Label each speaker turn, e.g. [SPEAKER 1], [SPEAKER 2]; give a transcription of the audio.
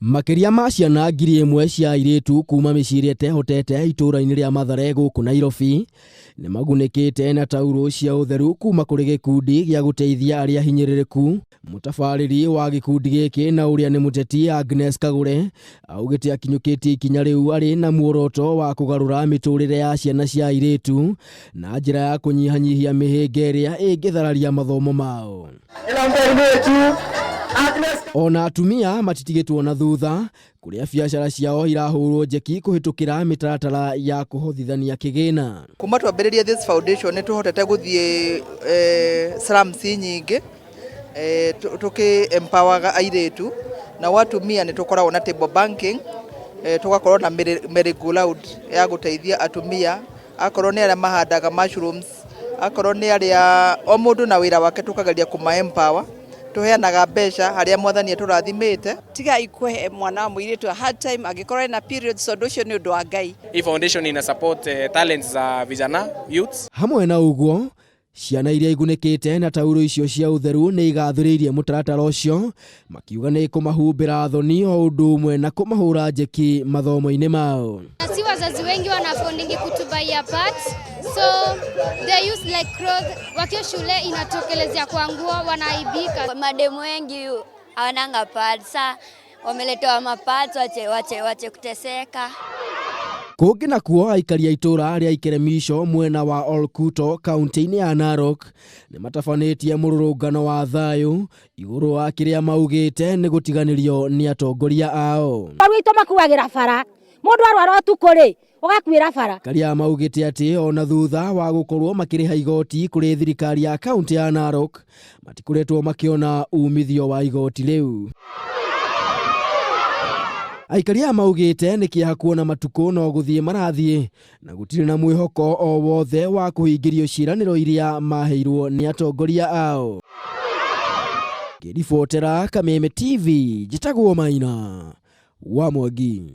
[SPEAKER 1] Makiria ma ciana 1,000 cia airitu kuuma mĩciĩ ĩtehotete itũũra-inĩ rĩa Mathare gũkũ Nairobi nĩ magunĩkĩte na tauro cia ũtheru kuuma kũrĩ gĩkundi gĩa gũteithia arĩa hinyĩrĩrĩku. Mũtabarĩri wa gĩkundi gĩkĩ na ũrĩa nĩ Muteti Agnes Kagure augĩte akinyũkĩtie ikinya rĩu arĩ na muoroto wa kũgarũra mĩtũrĩre ya ciana cia airitu na njĩra ya kũnyihanyihia mĩhĩnga ĩrĩa ĩngĩthararia mathomo mao. Ona atumia matitigĩtwo na thutha kũrĩa biacara ciao irahũrwo njeki kũhĩtũkĩra mĩtaratara ya kũhotithania kĩgĩna.
[SPEAKER 2] Kuma twambĩrĩrie this foundation nĩ tũhotete gũthiĩ slums nyingĩ tũkĩ-empower airitu na watumia nĩ tũkoragwo na table banking, tũgakorwo na merry-go round ya gũteithia atumia, akorwo nĩ arĩa mahandaga mushrooms, akorwo nĩ arĩa o mũndũ na wĩra wake tũkageria kũma-empower. Tuheanaga mbeca harĩa mwathani tũrathimĩte.
[SPEAKER 3] Tiga ikwe mwana wa mũirĩtu a hard time angĩkorwo na period, so ũcio nĩ ũndũ wa Ngai.
[SPEAKER 4] Hii foundation ina support talents za vijana youths.
[SPEAKER 1] Hamwe na ũguo, ciana iria igunĩkĩte na tauro icio cia ũtheru nĩ igathĩrĩirie mũtaratara ũcio, makiuga nĩ kũmahumbĩra thoni o ũndũ ũmwe na kũmahũra njeki mathomo-inĩ mao.
[SPEAKER 5] Si wazazi wengi wanafundingi kutubaia parts, so they use like clothes. Wakiwa shule inatokelezea kwa nguo wanaibika.
[SPEAKER 6] Mademu wengi hawananga pads, wameletewa mapads wache kuteseka.
[SPEAKER 1] Kũngĩ nakuo aikari a itũũra rĩa Ikeremisho mwena wa Olkuto kaunti-inĩ ya Narok nĩ matabanĩtie mũrũrũngano wa thayũ igũrũ wa kĩrĩa maugĩte nĩ gũtiganĩrio nĩ atongoria ao.
[SPEAKER 7] Arũito makuagĩra bara, mũndũ arwara ũtukũ rĩ ũgakuĩra bara.
[SPEAKER 1] Karia maugĩte atĩ ona thutha wa gũkorwo makĩrĩha igoti kũrĩ thirikari ya kaunti ya Narok matikoretwo makĩona umithio wa igoti rĩu. Aikaria maugĩte nĩ kĩeha kuona matukũ no gũthiĩ marathiĩ na gũtirĩ na mwĩhoko o wothe wa kũhingĩrio ciĩranĩro iria maheirwo nĩ atongoria ao. Ngĩribotera Kameme TV, njĩtagwo Maina wa Mwangi.